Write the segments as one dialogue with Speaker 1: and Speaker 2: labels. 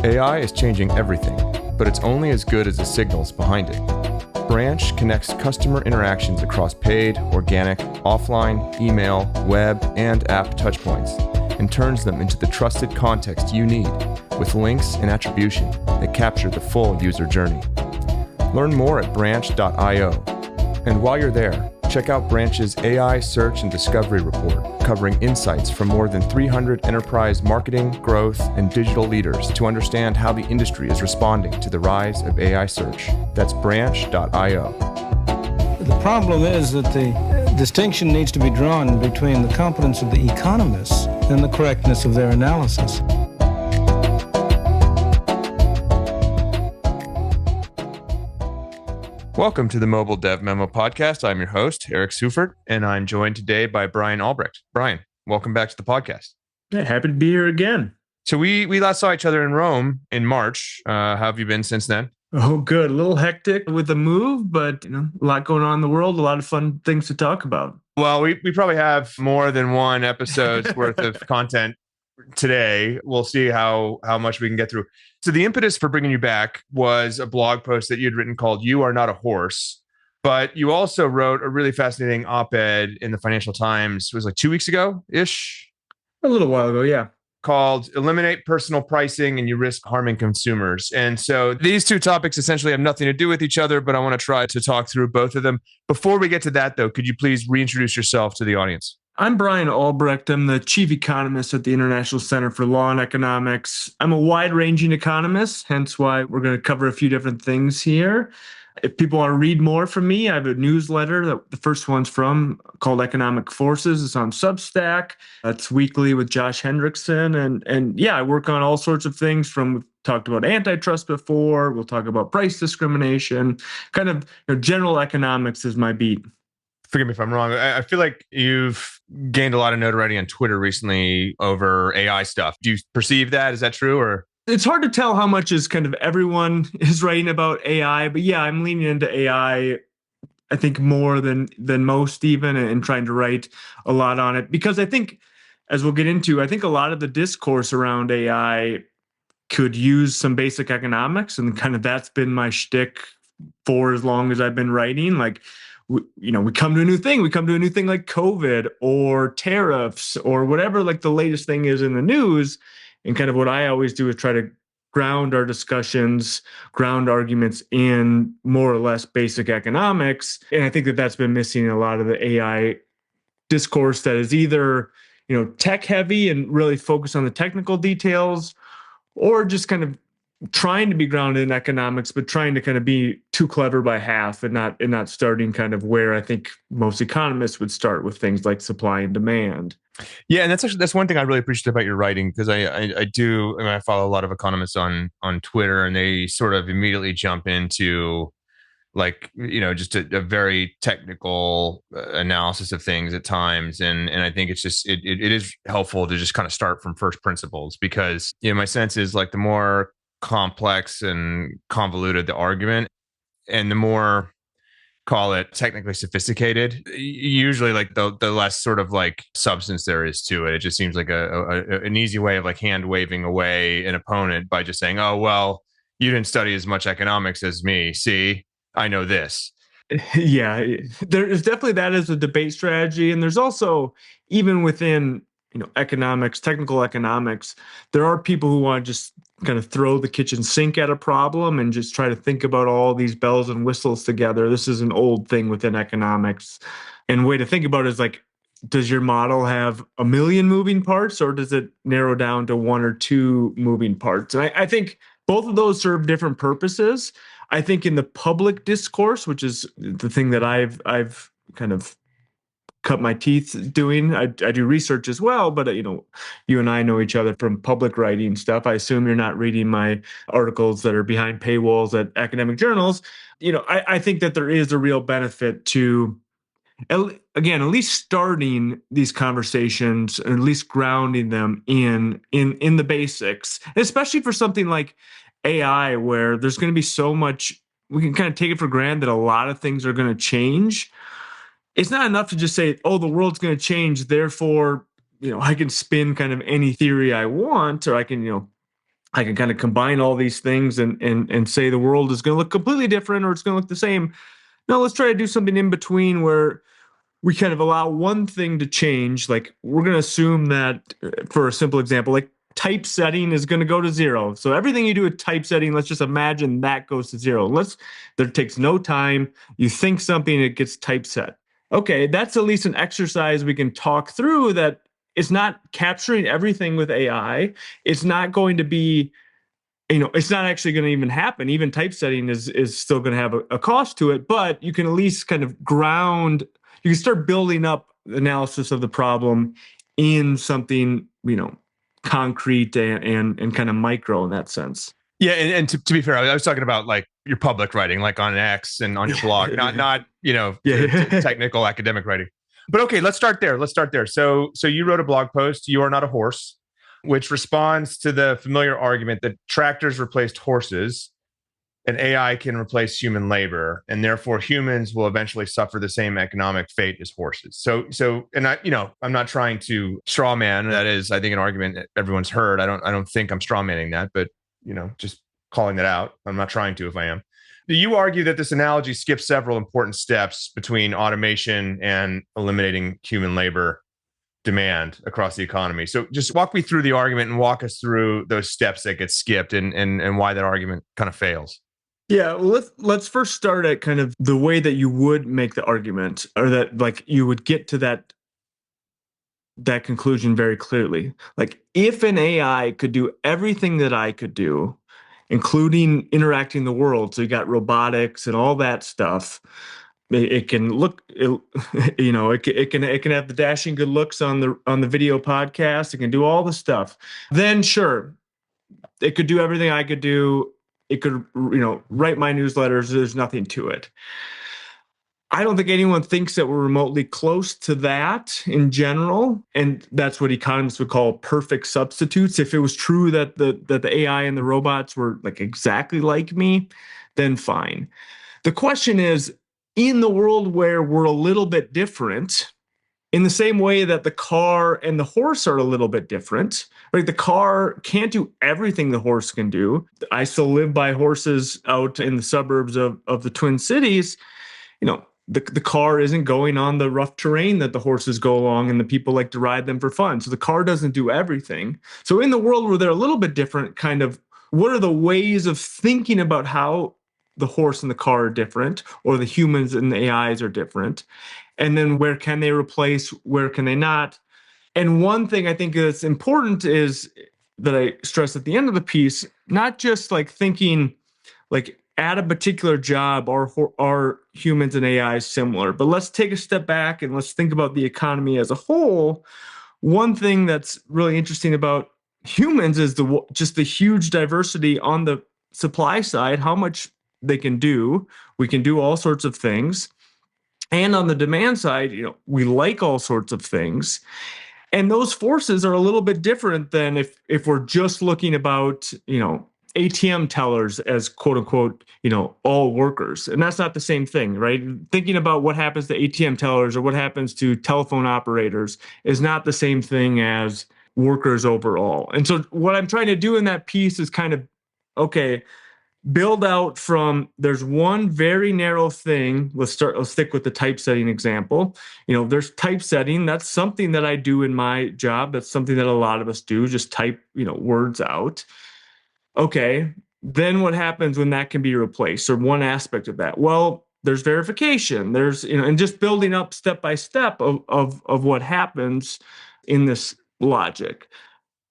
Speaker 1: AI is changing everything, but it's only as good as the signals behind it. Branch connects customer interactions across paid, organic, offline, email, web, and app touchpoints, and turns them into the trusted context you need, with links and attribution that capture the full user journey. Learn more at branch.io. And while you're there, check out Branch's AI Search and Discovery Report, covering insights from more than 300 enterprise marketing, growth, and digital leaders to understand how the industry is responding to the rise of AI search. That's branch.io.
Speaker 2: The problem is that the distinction needs to be drawn between the competence of the economists and the correctness of their analysis.
Speaker 1: Welcome to the Mobile Dev Memo podcast. I'm your host, Eric Seufert, and I'm joined today by Brian Albrecht. Brian, welcome back to the podcast.
Speaker 3: Yeah, happy to be here again.
Speaker 1: So we last saw each other in Rome in March. How have you been since then?
Speaker 3: Oh, good. A little hectic with the move, but a lot going on in the world, a lot of fun things to talk about.
Speaker 1: Well, we probably have more than one episode's worth of content today. We'll see how much we can get through. So the impetus for bringing you back was a blog post that you had written called "You Are Not a Horse," but you also wrote a really fascinating op-ed in the Financial Times. It was like 2 weeks ago-ish?
Speaker 3: A little while ago, yeah.
Speaker 1: Called "Eliminate Personal Pricing and You Risk Harming Consumers." And so these two topics essentially have nothing to do with each other, but I want to try to talk through both of them. Before we get to that, though, could you please reintroduce yourself to the audience?
Speaker 3: I'm Brian Albrecht. I'm the Chief Economist at the International Center for Law and Economics. I'm a wide-ranging economist, hence why we're going to cover a few different things here. If people want to read more from me, I have a newsletter that the first one's from called Economic Forces. It's on Substack. It's weekly with Josh Hendrickson. And yeah, I work on all sorts of things from, we've talked about antitrust before. We'll talk about price discrimination, kind of general economics is my beat.
Speaker 1: Forgive me if I'm wrong. I feel like you've gained a lot of notoriety on Twitter recently over AI stuff. Do you perceive that? Is that true? Or
Speaker 3: it's hard to tell how much is kind of everyone is writing about AI, but yeah, I'm leaning into AI, I think more than most even, and trying to write a lot on it. Because I think, as we'll get into, I think a lot of the discourse around AI could use some basic economics, and kind of that's been my shtick for as long as I've been writing. Like, we come to a new thing. We come to a new thing like COVID or tariffs or whatever, like the latest thing is in the news. And kind of what I always do is try to ground our discussions, ground arguments in more or less basic economics. And I think that that's been missing in a lot of the AI discourse that is either, tech heavy and really focused on the technical details, or just kind of trying to be grounded in economics, but trying to kind of be too clever by half and not starting kind of where I think most economists would start with things like supply and demand.
Speaker 1: Yeah, and that's one thing I really appreciate about your writing, because I follow a lot of economists on Twitter, and they sort of immediately jump into just a very technical analysis of things at times, and I think it's just it is helpful to just kind of start from first principles, because my sense is like the more complex and convoluted the argument, and the more, call it, technically sophisticated, usually like the less sort of like substance there is to it. It just seems like an easy way of like hand waving away an opponent by just saying, oh, well, you didn't study as much economics as me. See, I know this.
Speaker 3: Yeah, there is definitely that as a debate strategy. And there's also, even within economics, technical economics, there are people who want to just kind of throw the kitchen sink at a problem and just try to think about all these bells and whistles together. This is an old thing within economics. And the way to think about it is like, does your model have a million moving parts, or does it narrow down to one or two moving parts? And I think both of those serve different purposes. I think in the public discourse, which is the thing that I've kind of cut my teeth doing. I do research as well, but you and I know each other from public writing stuff. I assume you're not reading my articles that are behind paywalls at academic journals. I think that there is a real benefit to, again, at least starting these conversations, and at least grounding them in the basics, especially for something like AI, where there's going to be so much, we can kind of take it for granted that a lot of things are going to change. It's not enough to just say, oh, the world's going to change, therefore, I can spin kind of any theory I want, or I can, I can kind of combine all these things and say the world is going to look completely different or it's going to look the same. No, let's try to do something in between where we kind of allow one thing to change. Like we're going to assume that, for a simple example, like typesetting is going to go to 0. So everything you do with typesetting, let's just imagine that goes to 0. There takes no time. You think something, it gets typeset. Okay, that's at least an exercise we can talk through, that it's not capturing everything with AI. It's not going to be, it's not actually going to even happen. Even typesetting is still going to have a cost to it, but you can at least kind of you can start building up analysis of the problem in something, concrete and kind of micro in that sense.
Speaker 1: Yeah, and to be fair, I was talking about like your public writing, like on X and on your blog, not technical academic writing. But okay, let's start there. So you wrote a blog post, "You Are Not a Horse," which responds to the familiar argument that tractors replaced horses and AI can replace human labor, and therefore humans will eventually suffer the same economic fate as horses. So, and I'm not trying to straw man. That is, I think, an argument that everyone's heard. I don't think I'm straw manning that, but just calling that out. I'm not trying to if I am. You argue that this analogy skips several important steps between automation and eliminating human labor demand across the economy. So just walk me through the argument and walk us through those steps that get skipped and why that argument kind of fails.
Speaker 3: Yeah, well, let's first start at kind of the way that you would make the argument, or that like you would get to that conclusion very clearly. Like if an AI could do everything that I could do, including interacting the world, so you got robotics and all that stuff, it can it can have the dashing good looks on the video podcast, it can do all the stuff, then sure, it could do everything I could do. It could, write my newsletters. There's nothing to it. I don't think anyone thinks that we're remotely close to that in general. And that's what economists would call perfect substitutes. If it was true that the AI and the robots were like exactly like me, then fine. The question is, in the world where we're a little bit different, in the same way that the car and the horse are a little bit different, right? The car can't do everything the horse can do. I still live by horses out in the suburbs of the Twin Cities. The car isn't going on the rough terrain that the horses go along, and the people like to ride them for fun. So the car doesn't do everything. So in the world where they're a little bit different, kind of, what are the ways of thinking about how the horse and the car are different, or the humans and the AIs are different? And then where can they replace? Where can they not? And one thing I think that's important is that I stress at the end of the piece, not just like thinking like at a particular job are humans and AIs similar, but let's take a step back and let's think about the economy as a whole. One thing that's really interesting about humans is just the huge diversity on the supply side, how much they can do. We can do all sorts of things. And on the demand side, we like all sorts of things. And those forces are a little bit different than if we're just looking about, ATM tellers as quote unquote, all workers. And that's not the same thing, right? Thinking about what happens to ATM tellers or what happens to telephone operators is not the same thing as workers overall. And so what I'm trying to do in that piece is kind of, okay, build out from, there's one very narrow thing. Let's stick with the typesetting example. There's typesetting. That's something that I do in my job. That's something that a lot of us do, just type, words out. Okay. Then what happens when that can be replaced, or one aspect of that? Well, there's verification. There's, and just building up step by step of what happens in this logic.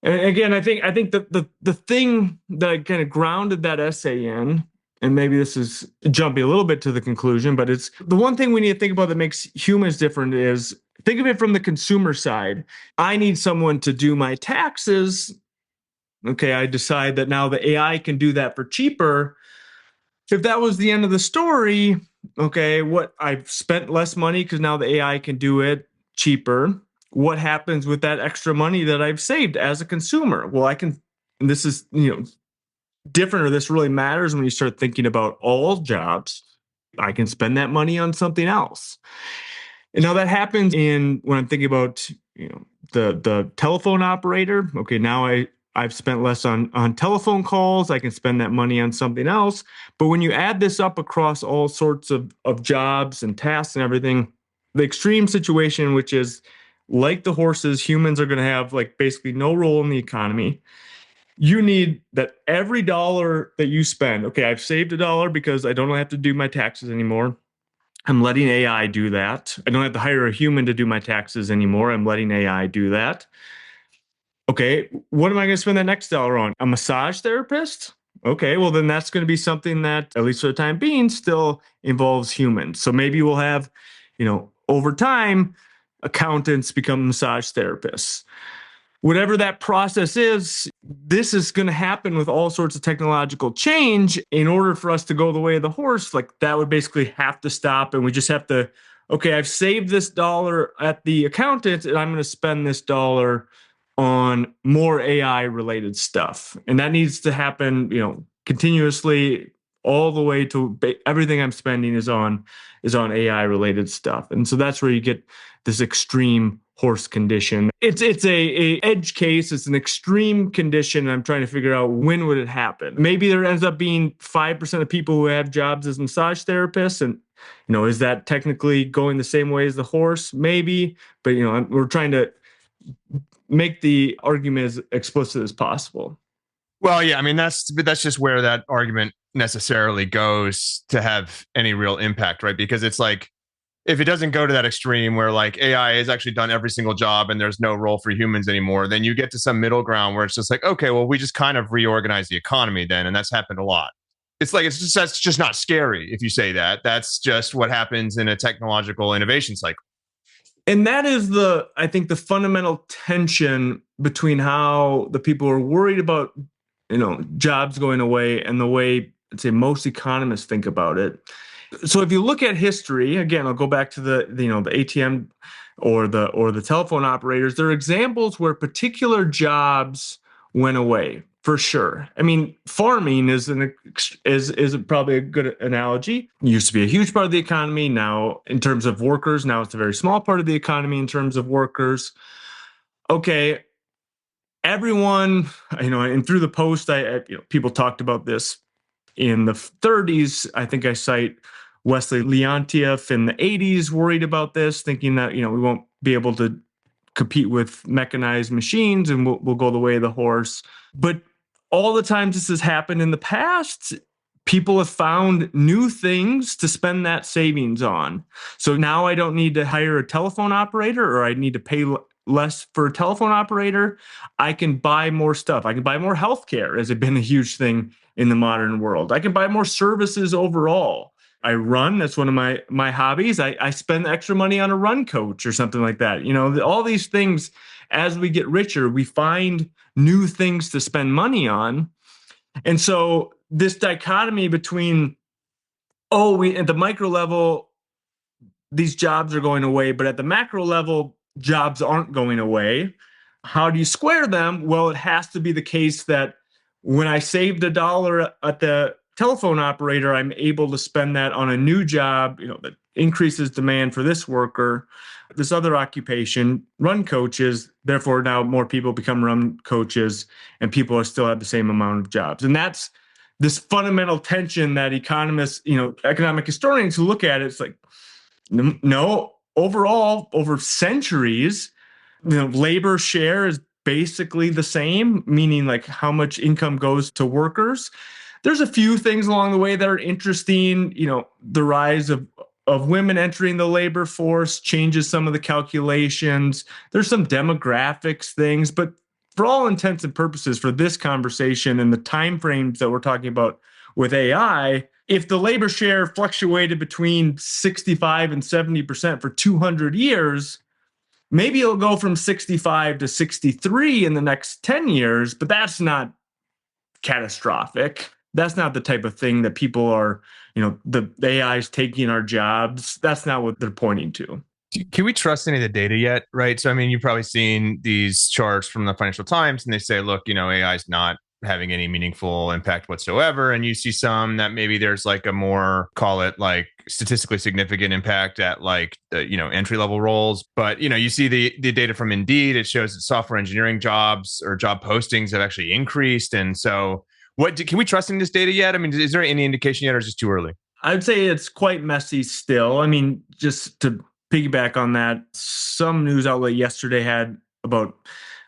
Speaker 3: And again, I think the thing that I kind of grounded that essay in, and maybe this is jumping a little bit to the conclusion, but it's the one thing we need to think about that makes humans different is, think of it from the consumer side. I need someone to do my taxes. Okay, I decide that now the AI can do that for cheaper. If that was the end of the story, okay, what I've spent less money because now the AI can do it cheaper. What happens with that extra money that I've saved as a consumer? Well, and this is, different, or this really matters when you start thinking about all jobs. I can spend that money on something else. And now that happens when I'm thinking about, the telephone operator. Okay, now I've spent less on telephone calls. I can spend that money on something else. But when you add this up across all sorts of jobs and tasks and everything, the extreme situation, which is like the horses, humans are going to have like basically no role in the economy. You need that every dollar that you spend. Okay, I've saved a dollar because I don't have to do my taxes anymore. I'm letting AI do that. I don't have to hire a human to do my taxes anymore. I'm letting AI do that. Okay, what am I going to spend that next dollar on? A massage therapist? Okay, well, then that's going to be something that, at least for the time being, still involves humans. So maybe we'll have, over time, accountants become massage therapists. Whatever that process is, this is going to happen with all sorts of technological change. In order for us to go the way of the horse, like that would basically have to stop. And we just have to, okay, I've saved this dollar at the accountant and I'm going to spend this dollar on more AI related stuff. And that needs to happen, continuously all the way to everything I'm spending is on AI related stuff. And so that's where you get this extreme horse condition. It's a edge case. It's an extreme condition. I'm trying to figure out when would it happen. Maybe there ends up being 5% of people who have jobs as massage therapists. And, is that technically going the same way as the horse? Maybe. But, we're trying to make the argument as explicit as possible.
Speaker 1: Well, yeah, I mean, that's just where that argument necessarily goes to have any real impact, right? Because it's like, if it doesn't go to that extreme where like AI has actually done every single job and there's no role for humans anymore, then you get to some middle ground where it's just like, okay, well, we just kind of reorganize the economy then. And that's happened a lot. It's like, that's just not scary if you say that. That's just what happens in a technological innovation cycle.
Speaker 3: And that is I think the fundamental tension between how the people are worried about, jobs going away and the way, I'd say, most economists think about it. So if you look at history, again, I'll go back to the ATM or the telephone operators. There are examples where particular jobs went away for sure. I mean, farming is probably a good analogy. It used to be a huge part of the economy. Now, in terms of workers, now it's a very small part of the economy in terms of workers. Okay, everyone, and through the post, people talked about this in the 30s. I think I cite Wesley Leontief in the 80s worried about this, thinking that, we won't be able to compete with mechanized machines and we'll go the way of the horse. But all the times this has happened in the past, people have found new things to spend that savings on. So now I don't need to hire a telephone operator or I need to pay less for a telephone operator. I can buy more stuff. I can buy more healthcare, has it been a huge thing in the modern world. I can buy more services overall. I run. That's one of my hobbies. I spend extra money on a run coach or something like that. All these things, as we get richer, we find new things to spend money on. And so this dichotomy between, at the micro level, these jobs are going away, but at the macro level, jobs aren't going away. How do you square them? Well, it has to be the case that when I saved a dollar at the telephone operator, I'm able to spend that on a new job, that increases demand for this worker, this other occupation, run coaches. Therefore, now more people become run coaches and people still have the same amount of jobs. And that's this fundamental tension that economists, economic historians who look at it, it's like, no, overall, over centuries, labor share is basically the same, meaning like how much income goes to workers. There's a few things along the way that are interesting. The rise of women entering the labor force changes some of the calculations. There's some demographics things, but for all intents and purposes for this conversation and the timeframes that we're talking about with AI, if the labor share fluctuated between 65 and 70% for 200 years, maybe it'll go from 65 to 63 in the next 10 years, but that's not catastrophic. That's not the type of thing that people are, the AI is taking our jobs. That's not what they're pointing to.
Speaker 1: Can we trust any of the data yet? Right. So, I mean, you've probably seen these charts from the Financial Times and they say, look, AI is not having any meaningful impact whatsoever. And you see some that maybe there's like a more, call it like statistically significant impact at like entry level roles. But you see the data from Indeed. It shows that software engineering jobs or job postings have actually increased. And so, can we trust in this data yet? I mean, is there any indication yet, or is it just too early?
Speaker 3: I'd say it's quite messy still. I mean, just to piggyback on that, some news outlet yesterday had about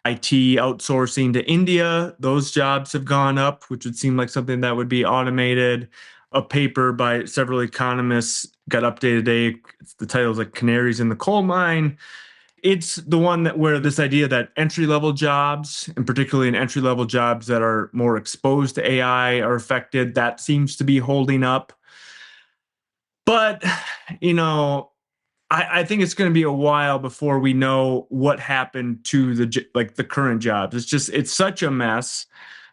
Speaker 3: IT outsourcing to India. Those jobs have gone up, which would seem like something that would be automated. A paper by several economists got updated today. The title is like Canaries in the Coal Mine. It's the one where this idea that entry-level jobs, and particularly in entry-level jobs that are more exposed to AI, are affected. That seems to be holding up. But, I think it's going to be a while before we know what happened to the current jobs. It's such a mess.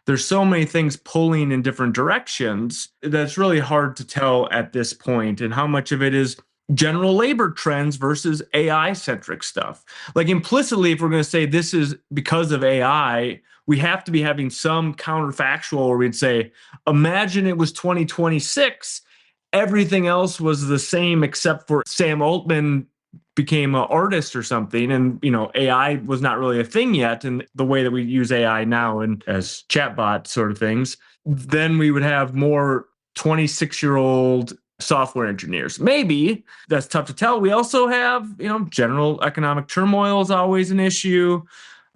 Speaker 3: There's so many things pulling in different directions that's really hard to tell at this point, and how much of it is general labor trends versus AI-centric stuff. Like implicitly, if we're going to say this is because of AI, we have to be having some counterfactual where we'd say, imagine it was 2026. Everything else was the same except for Sam Altman became an artist or something, and AI was not really a thing yet in the way that we use AI now and as chatbot sort of things. Then we would have more 26-year-old software engineers. Maybe. That's tough to tell. We also have, general economic turmoil is always an issue.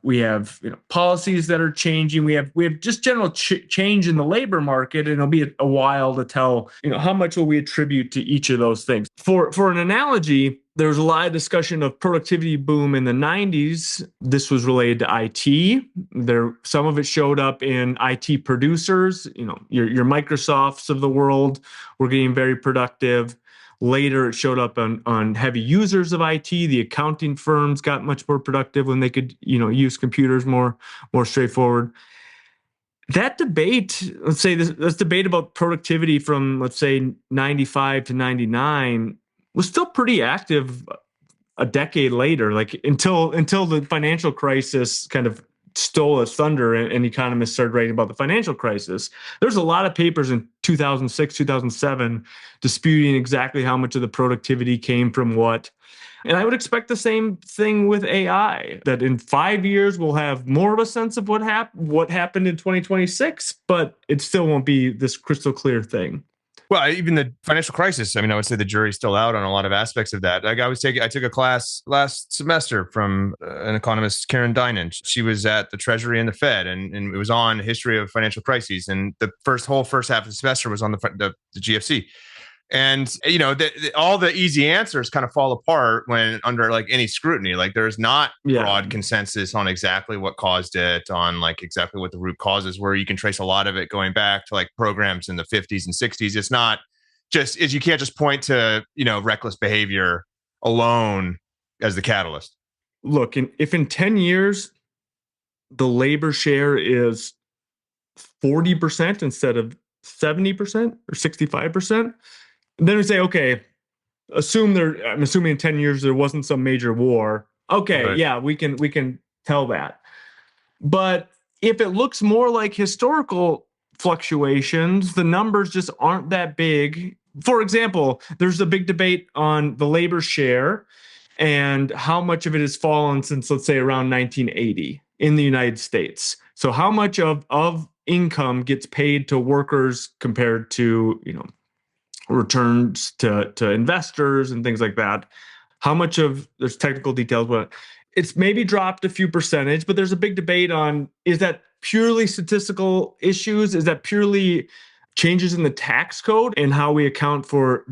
Speaker 3: We have policies that are changing. We have just general change in the labor market, and it'll be a while to tell how much will we attribute to each of those things. For an analogy, there was a lot of discussion of productivity boom in the 90s. This was related to IT. Some of it showed up in IT producers. Your Microsofts of the world were getting very productive. Later, it showed up on heavy users of IT. The accounting firms got much more productive when they could, use computers more straightforward. That debate, let's debate about productivity from, let's say, 95 to 99 was still pretty active a decade later, like until the financial crisis kind of stole its thunder and economists started writing about the financial crisis. There's a lot of papers in 2006, 2007 disputing exactly how much of the productivity came from what. And I would expect the same thing with AI, that in 5 years we'll have more of a sense of what happened in 2026, but it still won't be this crystal clear thing.
Speaker 1: Well, even the financial crisis, I mean, I would say the jury's still out on a lot of aspects of that. Like I took a class last semester from an economist, Karen Dinan. She was at the Treasury and the Fed, and it was on history of financial crises. And the whole first half of the semester was on the GFC. And, all the easy answers kind of fall apart when under like any scrutiny. Like there's not broad consensus on exactly what caused it, on like exactly what the root causes were. You can trace a lot of it going back to like programs in the 50s and 60s. It's not just, you can't just point to, reckless behavior alone as the catalyst.
Speaker 3: Look, if in 10 years, the labor share is 40% instead of 70% or 65%, then we say, okay, I'm assuming in 10 years there wasn't some major war. Okay, right. Yeah, we can tell that. But if it looks more like historical fluctuations, the numbers just aren't that big. For example, there's a big debate on the labor share and how much of it has fallen since, let's say, around 1980 in the United States. So how much of income gets paid to workers compared to, returns to investors and things like that. How much there's technical details, but it's maybe dropped a few percentage, but there's a big debate on, is that purely statistical issues? Is that purely changes in the tax code and how we account for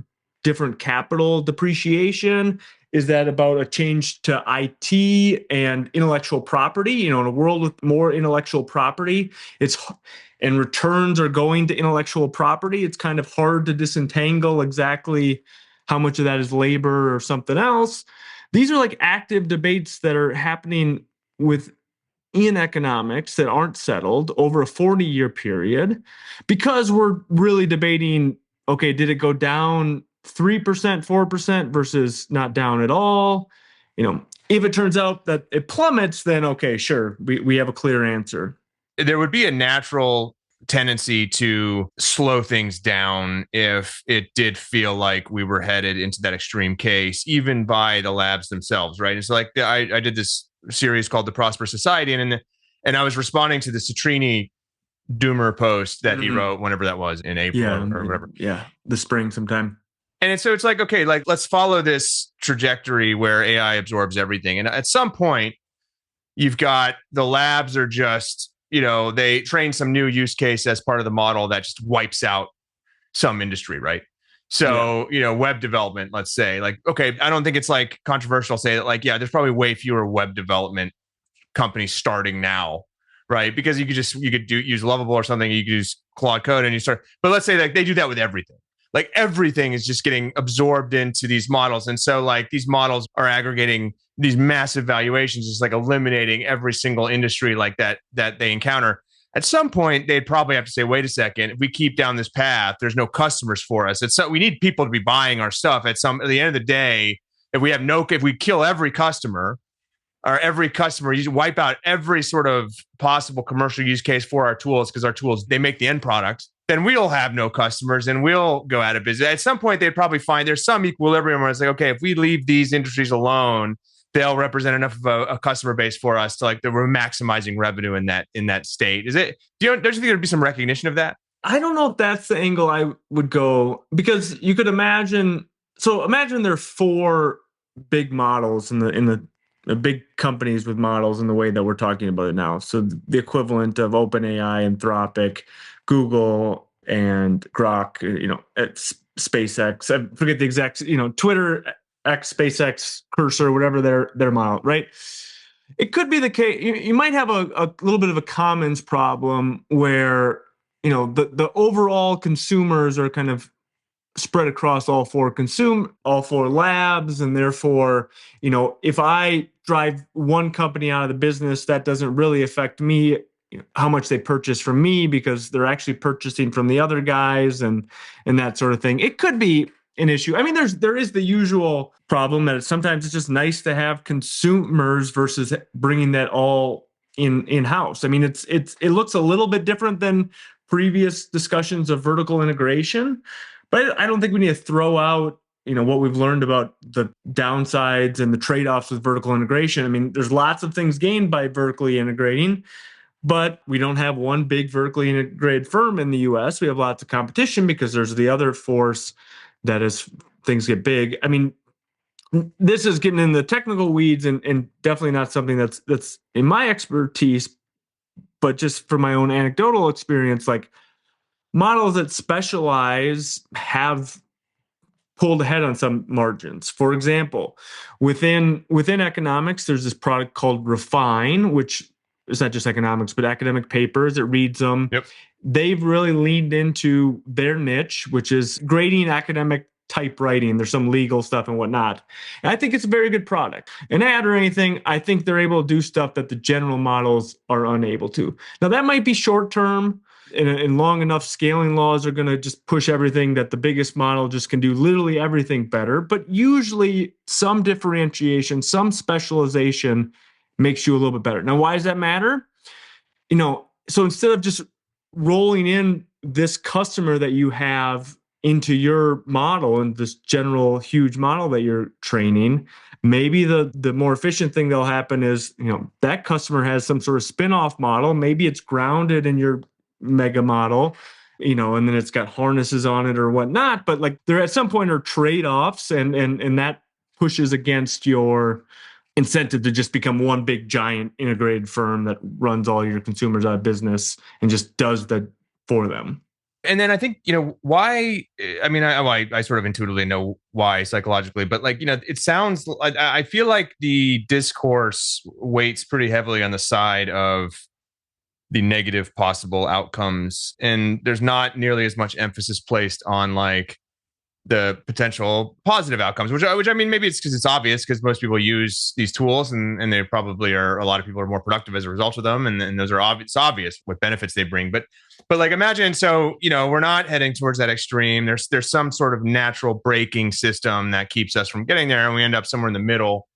Speaker 3: different capital depreciation? Is that about a change to IT and intellectual property? In a world with more intellectual property, and returns are going to intellectual property, it's kind of hard to disentangle exactly how much of that is labor or something else. These are like active debates that are happening in economics that aren't settled over a 40-year period, because we're really debating, okay, did it go down 3%, 4% versus not down at all? If it turns out that it plummets, then okay, sure, we have a clear answer.
Speaker 1: There would be a natural tendency to slow things down if it did feel like we were headed into that extreme case, even by the labs themselves, right? It's like I did this series called The Prosperous Society, and I was responding to the Citrini doomer post that he wrote whenever that was, in April or whatever.
Speaker 3: Yeah, the spring sometime.
Speaker 1: And so it's like, okay, like let's follow this trajectory where AI absorbs everything. And at some point, you've got the labs are just, they train some new use case as part of the model that just wipes out some industry, right? So, web development, let's say, like, okay, I don't think it's like controversial to say that, like, yeah, there's probably way fewer web development companies starting now, right? Because you could use Lovable or something, you could use Claude Code and you start, but let's say like they do that with everything. Like everything is just getting absorbed into these models. And so like these models are aggregating these massive valuations, just like eliminating every single industry like that they encounter. At some point, they'd probably have to say, wait a second, if we keep down this path, there's no customers for us. We need people to be buying our stuff at the end of the day. If we kill every customer, you wipe out every sort of possible commercial use case for our tools, because our tools, they make the end product, then we'll have no customers and we'll go out of business. At some point, they'd probably find there's some equilibrium where it's like, okay, if we leave these industries alone, they'll represent enough of a customer base for us to like that we're maximizing revenue in that state. Don't you think there'd be some recognition of that?
Speaker 3: I don't know if that's the angle I would go, because you could imagine there are 4 big models in the big companies with models in the way that we're talking about it now. So the equivalent of OpenAI, Anthropic, Google, and Grok, at SpaceX. I forget the exact, Twitter, X, SpaceX, Cursor, whatever their model, right? It could be the case. You might have a little bit of a commons problem where, the overall consumers are kind of spread across all 4 labs, and therefore, if I drive one company out of the business, that doesn't really affect me, how much they purchase from me, because they're actually purchasing from the other guys and that sort of thing. It could be an issue. I mean, there is the usual problem that sometimes it's just nice to have consumers versus bringing that all in-house. I mean, it looks a little bit different than previous discussions of vertical integration, but I don't think we need to throw out, what we've learned about the downsides and the trade-offs with vertical integration. I mean, there's lots of things gained by vertically integrating, but we don't have one big vertically integrated firm in the US. We have lots of competition because there's the other force that as things get big. I mean, this is getting in the technical weeds and definitely not something that's in my expertise, but just from my own anecdotal experience, like models that specialize have pulled ahead on some margins. For example, within economics, there's this product called Refine, which is not just economics, but academic papers. It reads them.
Speaker 1: Yep.
Speaker 3: They've really leaned into their niche, which is grading academic typewriting. There's some legal stuff and whatnot. And I think it's a very good product. And add or anything, I think they're able to do stuff that the general models are unable to. Now, that might be short term. And long enough scaling laws are going to just push everything that the biggest model just can do literally everything better. But usually some differentiation, some specialization makes you a little bit better. Now, why does that matter? So instead of just rolling in this customer that you have into your model and this general huge model that you're training, maybe the more efficient thing that'll happen is, that customer has some sort of spin-off model. Maybe it's grounded in your mega model, and then it's got harnesses on it or whatnot. But like there at some point are trade-offs, and that pushes against your incentive to just become one big giant integrated firm that runs all your consumers out of business and just does that for them.
Speaker 1: And then I think, why, I mean, I sort of intuitively know why psychologically, but like, it sounds, I feel like the discourse weights pretty heavily on the side of the negative possible outcomes. And there's not nearly as much emphasis placed on like the potential positive outcomes, which I mean, maybe it's because it's obvious because most people use these tools and they probably are, a lot of people are more productive as a result of them. And those are obvious what benefits they bring. But like, imagine, so, we're not heading towards that extreme. There's some sort of natural braking system that keeps us from getting there. And we end up somewhere in the middle.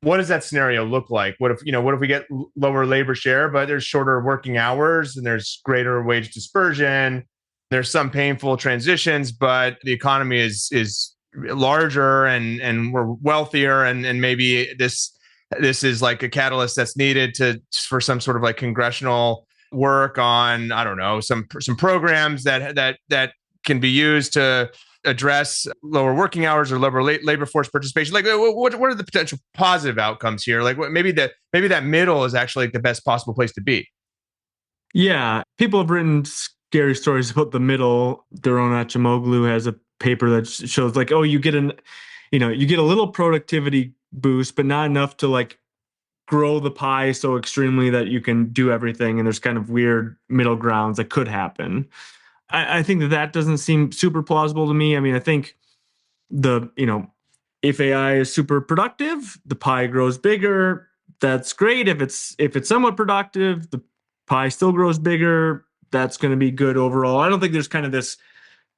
Speaker 1: what does that scenario look like? What if we get lower labor share, but there's shorter working hours and there's greater wage dispersion? There's some painful transitions, but the economy is larger and we're wealthier, and maybe this is like a catalyst that's needed for some sort of like congressional work on, I don't know, some programs that can be used to address lower working hours or lower labor force participation. Like, what are the potential positive outcomes here? Like, maybe that middle is actually like the best possible place to be.
Speaker 3: Yeah, people have written scary stories about the middle. Daron Acemoglu has a paper that shows like, oh, you get a little productivity boost, but not enough to like grow the pie so extremely that you can do everything. And there's kind of weird middle grounds that could happen. I think that doesn't seem super plausible to me. I mean, I think if AI is super productive, the pie grows bigger. That's great. If it's somewhat productive, the pie still grows bigger. That's going to be good overall. I don't think there's kind of this.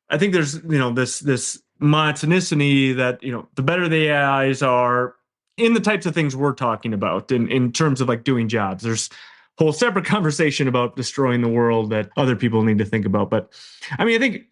Speaker 3: I think there's this monotonicity that the better the AIs are in the types of things we're talking about in terms of like doing jobs. There's a whole separate conversation about destroying the world that other people need to think about. But I mean, I think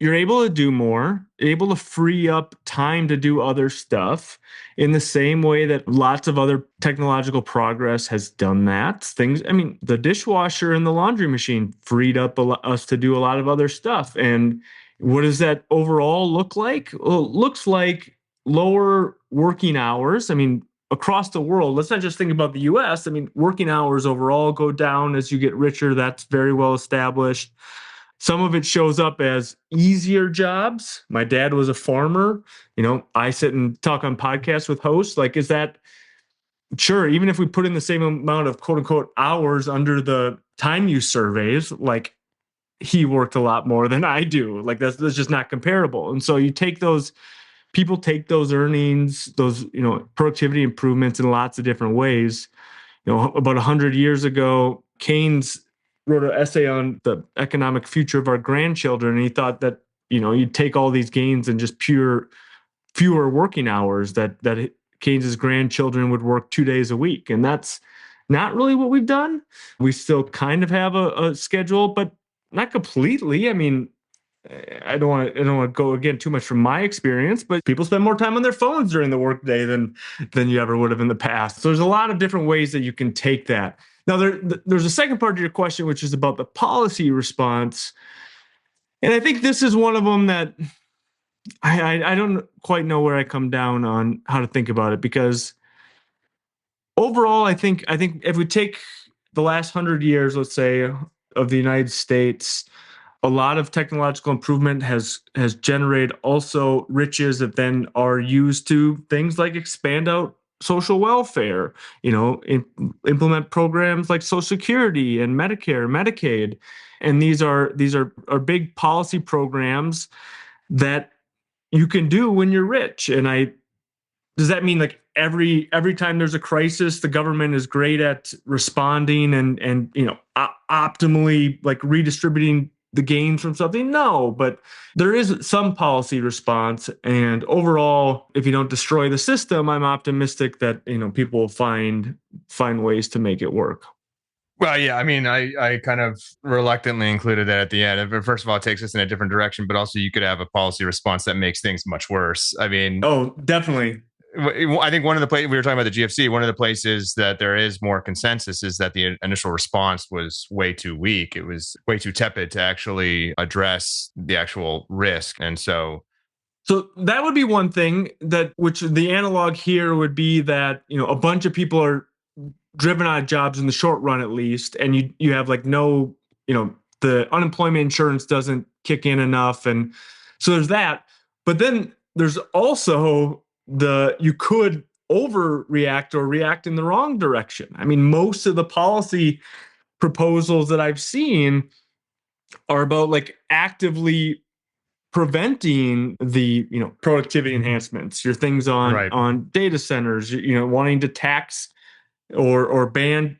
Speaker 3: you're able to do more, able to free up time to do other stuff in the same way that lots of other technological progress has done that. The dishwasher and the laundry machine freed up us to do a lot of other stuff. And what does that overall look like? Well, it looks like lower working hours. I mean, across the world, let's not just think about the US. I mean, working hours overall go down as you get richer. That's very well established. Some of it shows up as easier jobs. My dad was a farmer. I sit and talk on podcasts with hosts. Like, is that sure? Even if we put in the same amount of quote unquote hours under the time use surveys, like he worked a lot more than I do. Like that's just not comparable. And so people take those earnings, those, productivity improvements in lots of different ways. About 100 years ago, Keynes wrote an essay on the economic future of our grandchildren. And he thought that, you'd take all these gains and just fewer working hours, that Keynes's grandchildren would work 2 days a week. And that's not really what we've done. We still kind of have a schedule, but not completely. I mean, I don't want to go again too much from my experience, but people spend more time on their phones during the workday than you ever would have in the past. So there's a lot of different ways that you can take that. Now, there's a second part to your question, which is about the policy response. And I think this is one of them that I don't quite know where I come down on how to think about it, because overall, I think if we take the last 100 years, let's say, of the United States, a lot of technological improvement has generated also riches that then are used to things like expand out social welfare, implement programs like Social Security and Medicare, Medicaid. And these are big policy programs that you can do when you're rich. And does that mean like every time there's a crisis, the government is great at responding and optimally like redistributing the gains from something? No, but there is some policy response. And overall, if you don't destroy the system, I'm optimistic that people will find ways to make it work.
Speaker 1: Well, yeah, I mean, I kind of reluctantly included that at the end. First of all, it takes us in a different direction, but also you could have a policy response that makes things much worse. I mean,
Speaker 3: oh, definitely.
Speaker 1: I think one of the places we were talking about the GFC, one of the places that there is more consensus is that the initial response was way too weak. It was way too tepid to actually address the actual risk. And so
Speaker 3: that would be one thing, which the analog here would be that, a bunch of people are driven out of jobs in the short run, at least. And you have like no, the unemployment insurance doesn't kick in enough. And so there's that. But then there's also you could overreact or react in the wrong direction. I mean, most of the policy proposals that I've seen are about like actively preventing the productivity enhancements. Your things on data centers, wanting to tax or ban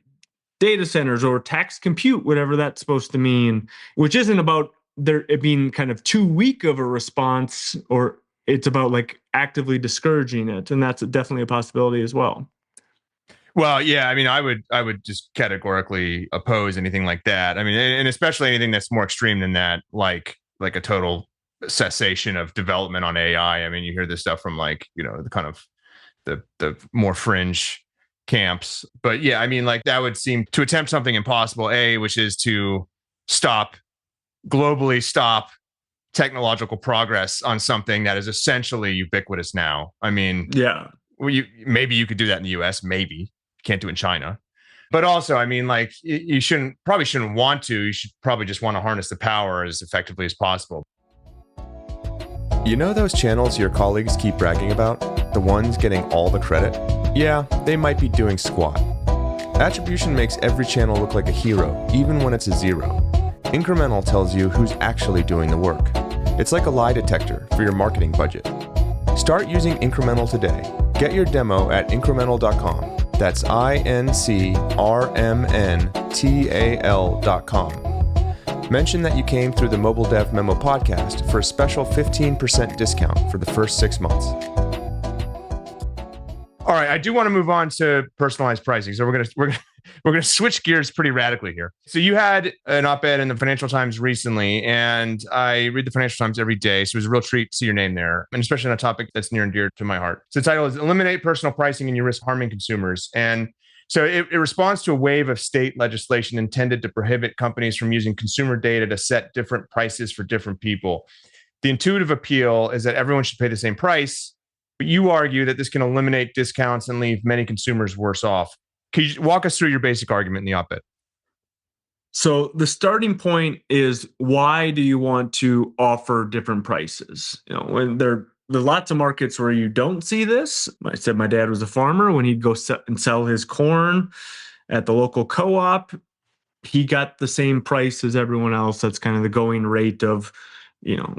Speaker 3: data centers or tax compute, whatever that's supposed to mean, which isn't about it being kind of too weak of a response or it's about like actively discouraging it. And that's definitely a possibility as well.
Speaker 1: Well, yeah, I mean, I would just categorically oppose anything like that. I mean, and especially anything that's more extreme than that, like a total cessation of development on AI. I mean, you hear this stuff from like, the kind of the more fringe camps. But yeah, I mean, like that would seem to attempt something impossible, which is to globally stop technological progress on something that is essentially ubiquitous now. I mean,
Speaker 3: yeah,
Speaker 1: maybe you could do that in the US, maybe. Can't do it in China. But also, I mean, like you probably shouldn't want to. You should probably just want to harness the power as effectively as possible.
Speaker 4: You know those channels your colleagues keep bragging about? The ones getting all the credit? Yeah, they might be doing squat. Attribution makes every channel look like a hero, even when it's a zero. Incremental tells you who's actually doing the work. It's like a lie detector for your marketing budget. Start using Incremental today. Get your demo at incremental.com. That's INCRMNTAL.com. Mention that you came through the Mobile Dev Memo podcast for a special 15% discount for the first 6 months.
Speaker 1: All right, I do want to move on to personalized pricing. So we're gonna switch gears pretty radically here. So you had an op-ed in the Financial Times recently, and I read the Financial Times every day, so it was a real treat to see your name there, and especially on a topic that's near and dear to my heart. So the title is "Eliminate Personal Pricing and You Risk Harming Consumers." And so it responds to a wave of state legislation intended to prohibit companies from using consumer data to set different prices for different people. The intuitive appeal is that everyone should pay the same price, but you argue that this can eliminate discounts and leave many consumers worse off. Can you walk us through your basic argument in the op-ed?
Speaker 3: So the starting point is, why do you want to offer different prices? When there are lots of markets where you don't see this. I said my dad was a farmer. When he'd go and sell his corn at the local co-op, he got the same price as everyone else. That's kind of the going rate of,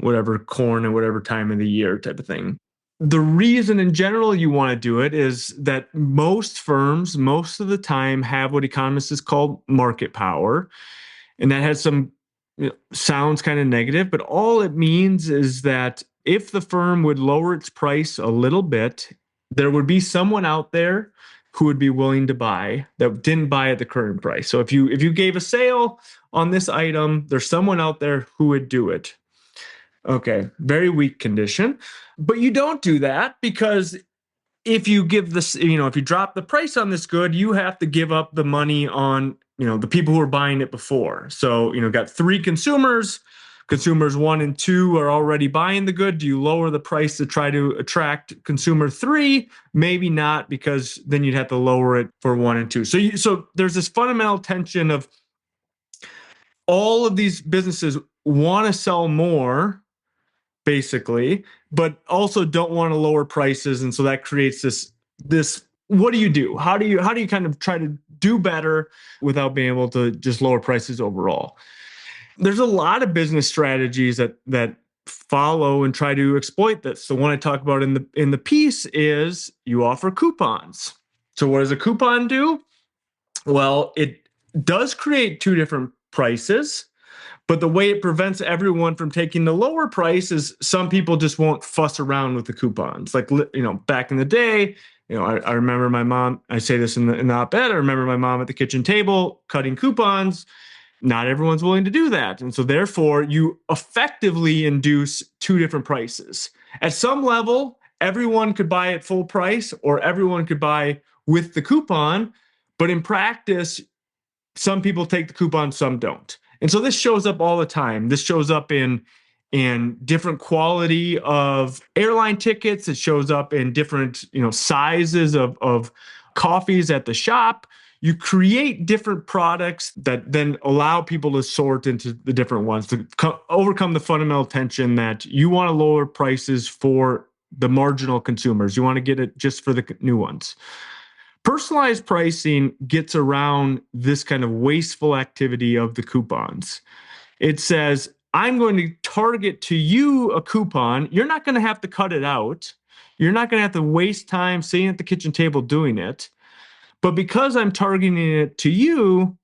Speaker 3: whatever corn and whatever time of the year type of thing. The reason in general you want to do it is that most firms, most of the time, have what economists call market power. And that has some, sounds kind of negative, but all it means is that if the firm would lower its price a little bit, there would be someone out there who would be willing to buy that didn't buy at the current price. So if you gave a sale on this item, there's someone out there who would do it. Okay, very weak condition. But you don't do that, because if you give this, if you drop the price on this good, you have to give up the money on, the people who are buying it before. So, got 3 consumers. Consumers 1 and 2 are already buying the good. Do you lower the price to try to attract consumer 3? Maybe not, because then you'd have to lower it for 1 and 2. So there's this fundamental tension of all of these businesses want to sell more, basically, but also don't want to lower prices. And so that creates this, what do you do? How do you kind of try to do better without being able to just lower prices overall? There's a lot of business strategies that follow and try to exploit this. The one I talk about in the piece is you offer coupons. So what does a coupon do? Well, it does create 2 different prices. But the way it prevents everyone from taking the lower price is some people just won't fuss around with the coupons. Like, back in the day, I remember my mom, I say this in the op-ed, I remember my mom at the kitchen table cutting coupons. Not everyone's willing to do that. And so therefore, you effectively induce 2 different prices. At some level, everyone could buy at full price, or everyone could buy with the coupon. But in practice, some people take the coupon, some don't. And so this shows up all the time. This shows up in different quality of airline tickets. It shows up in different, sizes of coffees at the shop. You create different products that then allow people to sort into the different ones to overcome the fundamental tension that you want to lower prices for the marginal consumers. You want to get it just for the new ones. Personalized pricing gets around this kind of wasteful activity of the coupons. It says, I'm going to target to you a coupon. You're not going to have to cut it out. You're not going to have to waste time sitting at the kitchen table doing it. But because I'm targeting it to you,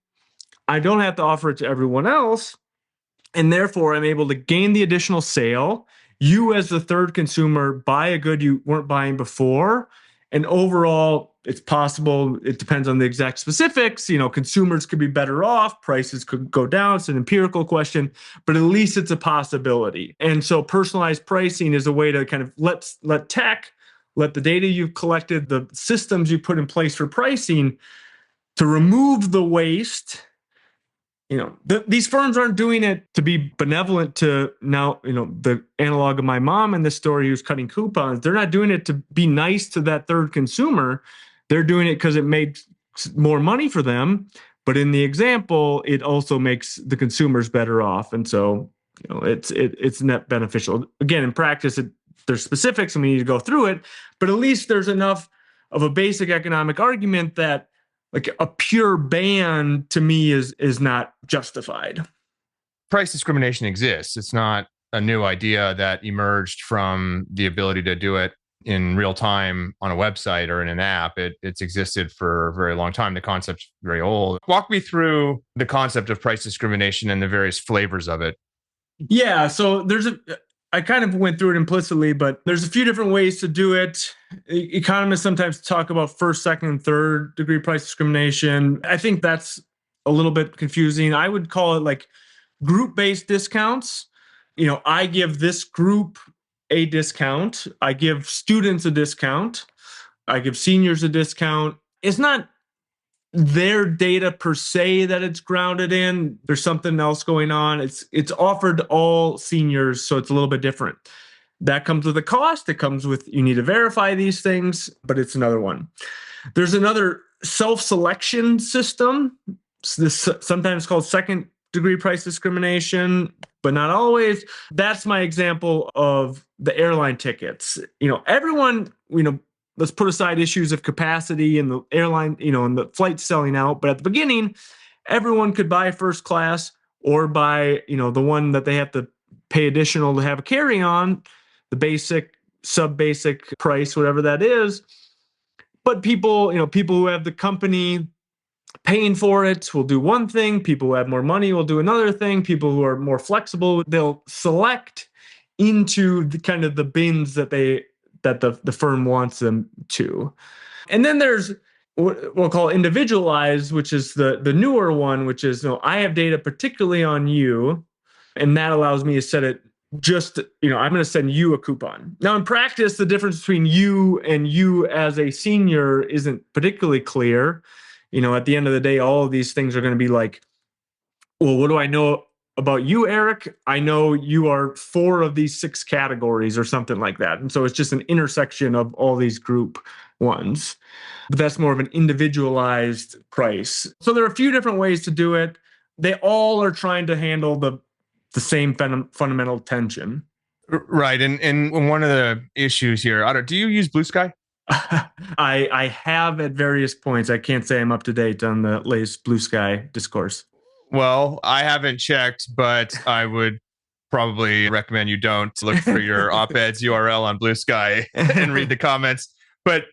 Speaker 3: I don't have to offer it to everyone else. And therefore, I'm able to gain the additional sale you as the third consumer buy a good you weren't buying before. And overall, it's possible, it depends on the exact specifics. Consumers could be better off, prices could go down. It's an empirical question, but at least it's a possibility. And so personalized pricing is a way to kind of let the data you've collected, the systems you put in place for pricing, to remove the waste. These firms aren't doing it to be benevolent to now, the analog of my mom in this story who's cutting coupons. They're not doing it to be nice to that third consumer. They're doing it because it makes more money for them. But in the example, it also makes the consumers better off. And so, it's net beneficial. Again, in practice, there's specifics and we need to go through it, but at least there's enough of a basic economic argument that like a pure ban to me is not justified.
Speaker 1: Price discrimination exists. It's not a new idea that emerged from the ability to do it in real time on a website or in an app. It's existed for a very long time. The concept's very old. Walk me through the concept of price discrimination and the various flavors of it.
Speaker 3: Yeah, so I kind of went through it implicitly, but there's a few different ways to do it. Economists sometimes talk about first, second, and third degree price discrimination. I think that's a little bit confusing. I would call it like group-based discounts. I give this group a discount. I give students a discount. I give seniors a discount. It's not their data per se that it's grounded in. There's something else going on. It's offered to all seniors, so it's a little bit different. That comes with a cost. It comes with, you need to verify these things, but it's another one. There's another self-selection system. This sometimes called second degree price discrimination, but not always. That's my example of the airline tickets. Everyone, let's put aside issues of capacity and the airline, and the flight selling out. But at the beginning, everyone could buy first class or buy, the one that they have to pay additional to have a carry-on, the basic, sub-basic price, whatever that is. But people who have the company paying for it will do one thing. People who have more money will do another thing. People who are more flexible, they'll select into the kind of the bins that the firm wants them to. And then there's what we'll call individualized, which is the newer one, which is, I have data particularly on you, and that allows me to set it just, I'm going to send you a coupon. Now, in practice, the difference between you and you as a senior isn't particularly clear. At the end of the day, all of these things are going to be like, well, what do I know about you, Eric? I know you are 4 of these 6 categories or something like that. And so it's just an intersection of all these group ones. But that's more of an individualized price. So there are a few different ways to do it. They all are trying to handle the same fundamental tension.
Speaker 1: Right. And one of the issues here, do you use Blue Sky?
Speaker 3: I have at various points. I can't say I'm up to date on the latest Blue Sky discourse.
Speaker 1: Well, I haven't checked, but I would probably recommend you don't look for your op-ed's URL on Blue Sky and read the comments. But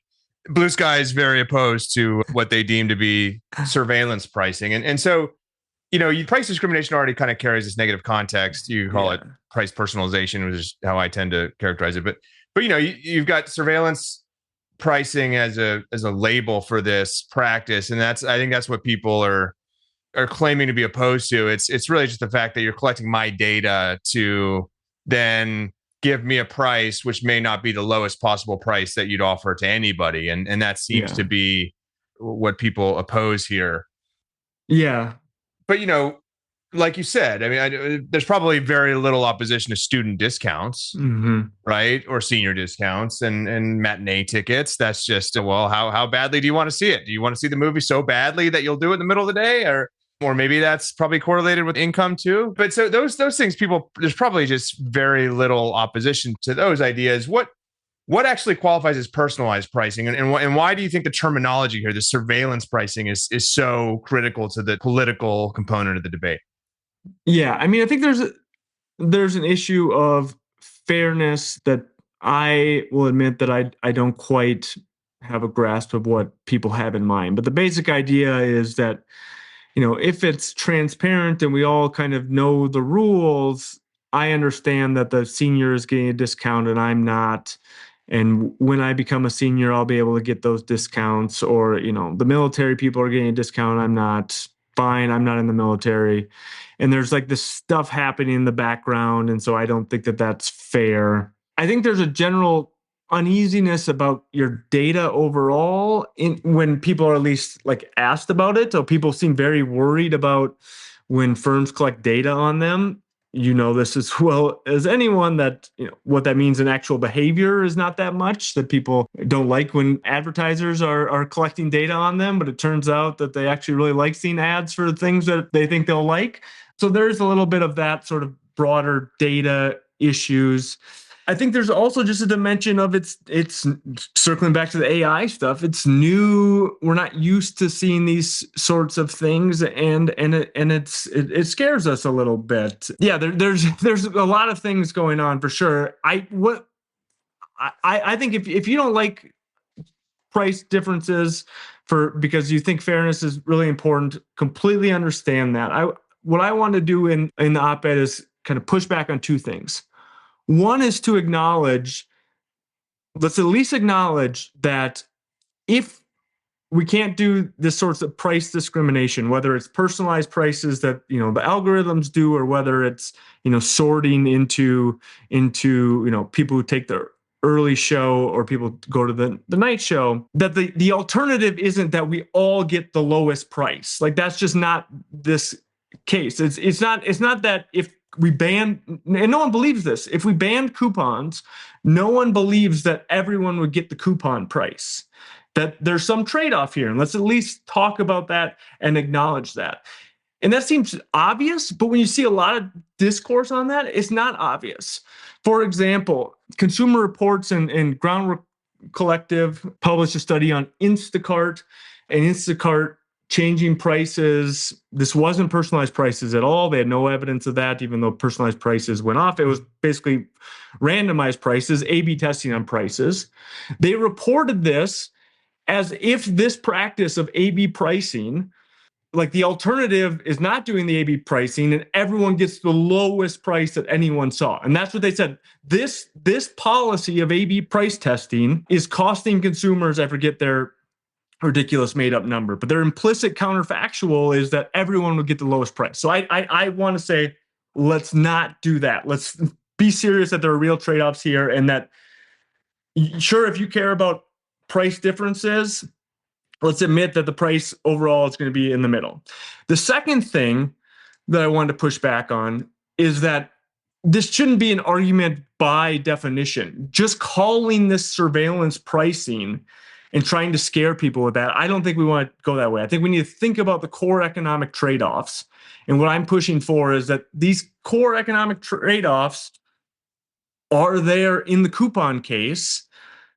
Speaker 1: Blue Sky is very opposed to what they deem to be surveillance pricing. And so, price discrimination already kind of carries this negative context. You call it price personalization, which is how I tend to characterize it. But you've got surveillance pricing as a label for this practice. And I think that's what people are claiming to be opposed to. It's really just the fact that you're collecting my data to then give me a price, which may not be the lowest possible price that you'd offer to anybody. And that seems to be what people oppose here.
Speaker 3: Yeah.
Speaker 1: But, like you said, I mean, there's probably very little opposition to student discounts, right? Or senior discounts and matinee tickets. That's just, well, how badly do you want to see it? Do you want to see the movie so badly that you'll do it in the middle of the day? Or maybe that's probably correlated with income too. But so those things, there's probably just very little opposition to those ideas. What actually qualifies as personalized pricing, and why do you think the terminology here, the surveillance pricing, is so critical to the political component of the debate?
Speaker 3: Yeah, I mean, I think there's an issue of fairness that I will admit that I don't quite have a grasp of what people have in mind. But the basic idea is that, if it's transparent and we all kind of know the rules, I understand that the senior is getting a discount and I'm not. And when I become a senior, I'll be able to get those discounts. Or, the military people are getting a discount. I'm not. Fine. I'm not in the military. And there's like this stuff happening in the background. And so I don't think that that's fair. I think there's a general uneasiness about your data overall when people are at least like asked about it. So people seem very worried about when firms collect data on them. This as well as anyone that what that means in actual behavior is not that much, that people don't like when advertisers are collecting data on them, but it turns out that they actually really like seeing ads for things that they think they'll like. So there's a little bit of that sort of broader data issues. I think there's also just a dimension of it's circling back to the AI stuff. It's new. We're not used to seeing these sorts of things, and it scares us a little bit. Yeah, there's a lot of things going on for sure. I think if you don't like price differences because you think fairness is really important, completely understand that. What I want to do in the op-ed is kind of push back on two things. One is to let's at least acknowledge that if we can't do this sorts of price discrimination, whether it's personalized prices that the algorithms do, or whether it's sorting into people who take the early show or people go to the night show, that the alternative isn't that we all get the lowest price. Like, that's just not this case. It's not that if we ban, and no one believes this, if we banned coupons, no one believes that everyone would get the coupon price. That there's some trade-off here, and let's at least talk about that and acknowledge that. And that seems obvious, but when you see a lot of discourse on that, it's not obvious. For example, Consumer Reports and Groundwork Collective published a study on Instacart, and Instacart changing prices. This wasn't personalized prices at all. They had no evidence of that, even though personalized prices went off. It was basically randomized prices, A/B testing on prices. They reported this as if this practice of A/B pricing, like the alternative is not doing the A/B pricing and everyone gets the lowest price that anyone saw. And that's what they said. This policy of A/B price testing is costing consumers, I forget their ridiculous made up number, but their implicit counterfactual is that everyone would get the lowest price. So I want to say, let's not do that. Let's be serious that there are real trade-offs here, and that sure, if you care about price differences, let's admit that the price overall is going to be in the middle. The second thing that I wanted to push back on is that this shouldn't be an argument by definition. Just calling this surveillance pricing and trying to scare people with that, I don't think we want to go that way. I think we need to think about the core economic trade-offs. And what I'm pushing for is that these core economic trade-offs are there in the coupon case.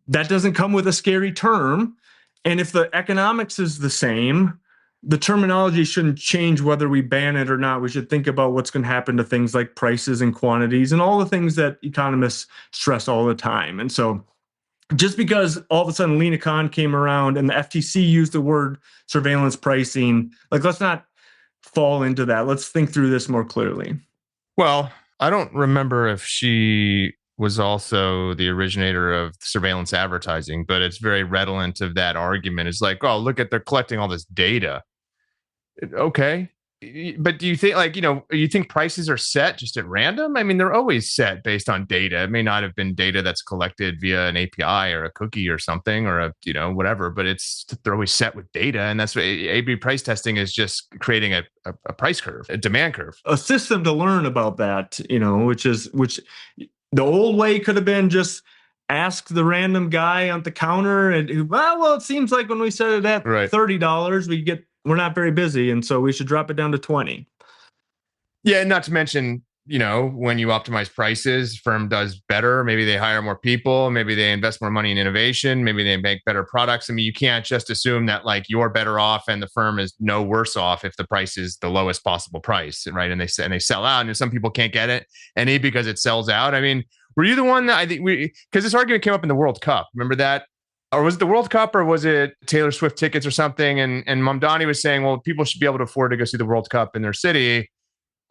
Speaker 3: That doesn't come with a scary term. And if the economics is the same, the terminology shouldn't change whether we ban it or not. We should think about what's going to happen to things like prices and quantities and all the things that economists stress all the time. And so just because all of a sudden Lena Khan came around and the FTC used the word surveillance pricing, like, let's not fall into that. Let's think through this more clearly.
Speaker 1: Well, I don't remember if she was also the originator of surveillance advertising, but it's very redolent of that argument. It's like, oh, look at, they're collecting all this data. Okay. But do you think, you think prices are set just at random? I mean, they're always set based on data. It may not have been data that's collected via an API or a cookie or something, or whatever, but they're always set with data. And that's what A/B price testing is, just creating a price curve, a demand curve.
Speaker 3: A system to learn about that, which the old way could have been just ask the random guy on the counter and, well, it seems like when we set it at $30, we're not very busy, and so we should drop it down to 20.
Speaker 1: Yeah, not to mention, when you optimize prices, firm does better. Maybe they hire more people. Maybe they invest more money in innovation. Maybe they make better products. I mean, you can't just assume that you're better off and the firm is no worse off if the price is the lowest possible price, right? And they sell out, and some people can't get it, and because it sells out. I mean, were you the one that because this argument came up in the World Cup? Remember that? Or was it the World Cup, or was it Taylor Swift tickets or something? And Mamdani was saying, well, people should be able to afford to go see the World Cup in their city.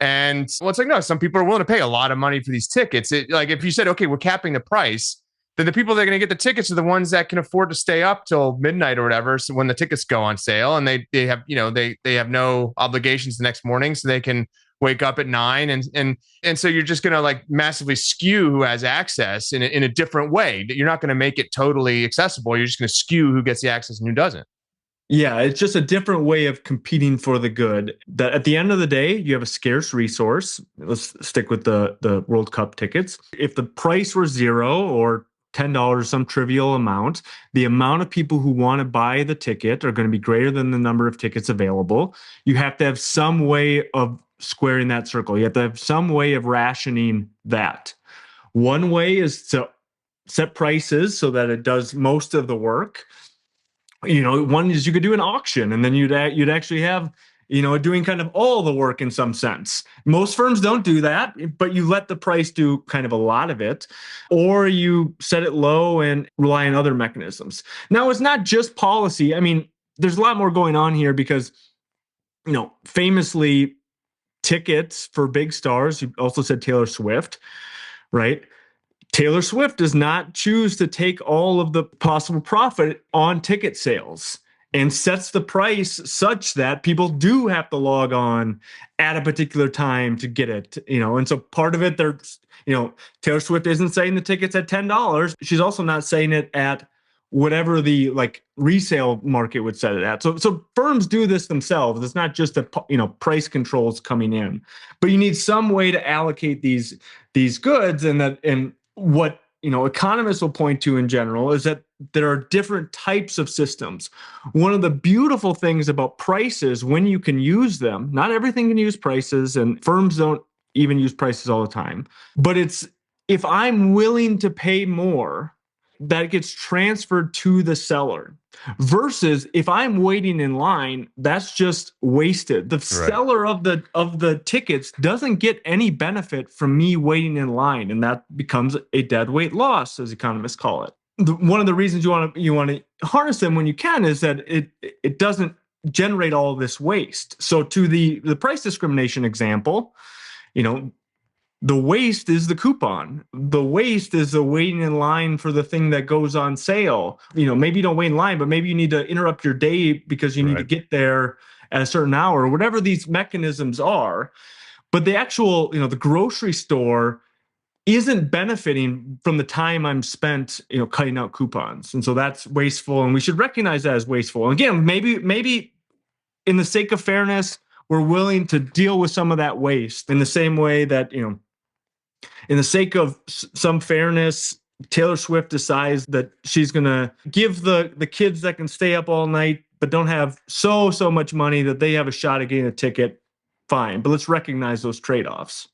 Speaker 1: And well, it's like, no, some people are willing to pay a lot of money for these tickets. Like if you said, okay, we're capping the price, then the people that are going to get the tickets are the ones that can afford to stay up till midnight or whatever. So when the tickets go on sale, and they have, they have no obligations the next morning, so they can wake up at 9, and so you're just going to like massively skew who has access in a different way. You're not going to make it totally accessible. You're just going to skew who gets the access and who doesn't.
Speaker 3: Yeah, it's just a different way of competing for the good. That at the end of the day, you have a scarce resource. Let's stick with the World Cup tickets. If the price were $0 or $10, some trivial amount, the amount of people who want to buy the ticket are going to be greater than the number of tickets available. You have to have some way of squaring that circle. You have to have some way of rationing that. One way is to set prices so that it does most of the work. One is you could do an auction, and then you'd actually have, doing kind of all the work in some sense. Most firms don't do that, but you let the price do kind of a lot of it, or you set it low and rely on other mechanisms. Now, it's not just policy. I mean, there's a lot more going on here because, famously, tickets for big stars, you also said Taylor Swift, right? Taylor Swift does not choose to take all of the possible profit on ticket sales and sets the price such that people do have to log on at a particular time to get it, and so part of it, Taylor Swift isn't saying the ticket's at $10. She's also not saying it at whatever the resale market would set it at. So firms do this themselves. It's not just price controls coming in, but you need some way to allocate these goods, and what economists will point to in general is that there are different types of systems. One of the beautiful things about prices, when you can use them, not everything can use prices, and firms don't even use prices all the time, but it's if I'm willing to pay more, that gets transferred to the seller, versus if I'm waiting in line, that's just wasted. The seller of the tickets doesn't get any benefit from me waiting in line, and that becomes a deadweight loss, as economists call it. One of the reasons you want to harness them when you can is that it doesn't generate all this waste. So to the price discrimination example, the waste is the coupon. The waste is the waiting in line for the thing that goes on sale. Maybe you don't wait in line, but maybe you need to interrupt your day because you need to get there at a certain hour, or whatever these mechanisms are. But the actual, the grocery store isn't benefiting from the time I'm spent, cutting out coupons. And so that's wasteful, and we should recognize that as wasteful. And again, maybe in the sake of fairness, we're willing to deal with some of that waste in the same way that, in the sake of some fairness, Taylor Swift decides that she's going to give the kids that can stay up all night but don't have so much money that they have a shot at getting a ticket. Fine, but let's recognize those trade-offs.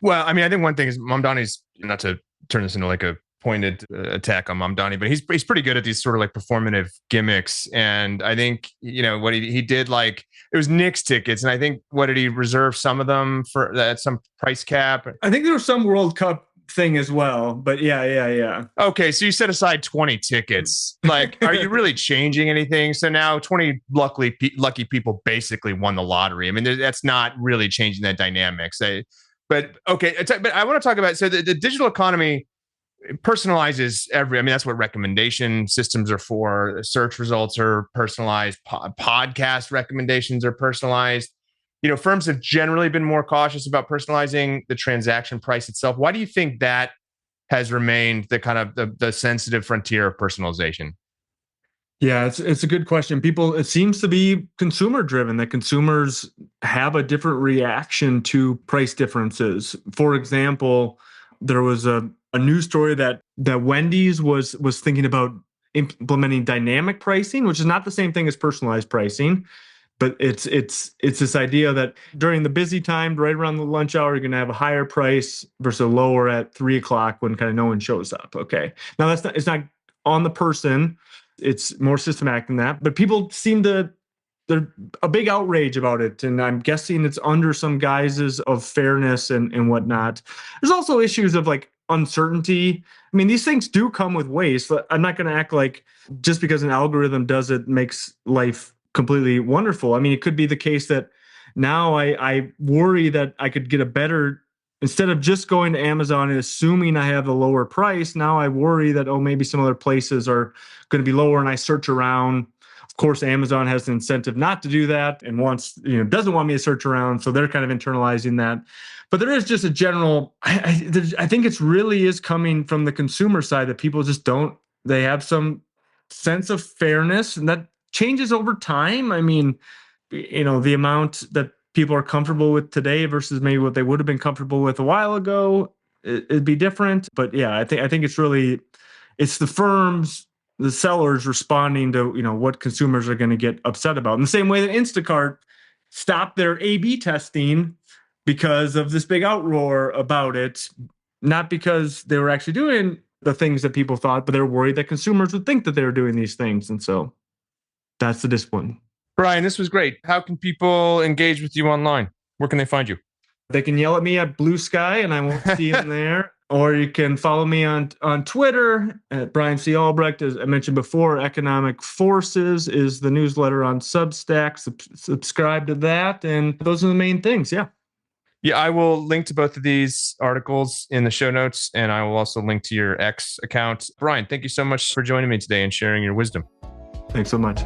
Speaker 1: Well, I mean, I think one thing is Mamdani's, not to turn this into like a pointed attack on Mamdani, but he's pretty good at these sort of like performative gimmicks. And I think, what he did, like it was Knicks tickets. And I think, what did he reserve some of them for at some price cap?
Speaker 3: I think there was some World Cup thing as well, but yeah.
Speaker 1: Okay. So you set aside 20 tickets. Like, are you really changing anything? So now 20 lucky people basically won the lottery. I mean, that's not really changing that dynamics. But I want to talk about, so the digital economy personalizes that's what recommendation systems are for. Search results are personalized. Podcast recommendations are personalized. Firms have generally been more cautious about personalizing the transaction price itself. Why do you think that has remained the kind of the sensitive frontier of personalization?
Speaker 3: Yeah, it's a good question. It seems to be consumer driven, that consumers have a different reaction to price differences. For example, there was a news story that Wendy's was thinking about implementing dynamic pricing, which is not the same thing as personalized pricing, but it's this idea that during the busy time, right around the lunch hour, you're going to have a higher price versus a lower at 3:00 when kind of no one shows up. Okay, now it's not on the person; it's more systematic than that. But people seem to. There's a big outrage about it, and I'm guessing it's under some guises of fairness and whatnot. There's also issues of like uncertainty. I mean, these things do come with waste. I'm not going to act like just because an algorithm does it makes life completely wonderful. I mean, it could be the case that Now I worry that I could get a better, instead of just going to Amazon and assuming I have a lower price, now I worry that, maybe some other places are going to be lower, and I search around. Of course, Amazon has an incentive not to do that and doesn't want me to search around. So they're kind of internalizing that. But there is just a general, I think it's really is coming from the consumer side that people just they have some sense of fairness, and that changes over time. I mean, the amount that people are comfortable with today versus maybe what they would have been comfortable with a while ago, it'd be different. But yeah, I think it's the firms, the sellers responding to what consumers are going to get upset about. In the same way that Instacart stopped their A/B testing because of this big outroar about it, not because they were actually doing the things that people thought, but they're worried that consumers would think that they were doing these things. And so that's the discipline.
Speaker 1: Brian, this was great. How can people engage with you online? Where can they find you?
Speaker 3: They can yell at me at Blue Sky and I won't see them there. Or you can follow me on Twitter at Brian C. Albrecht. As I mentioned before, Economic Forces is the newsletter on Substack. Subscribe to that. And those are the main things. Yeah.
Speaker 1: Yeah, I will link to both of these articles in the show notes, and I will also link to your X account. Brian, thank you so much for joining me today and sharing your wisdom.
Speaker 3: Thanks so much.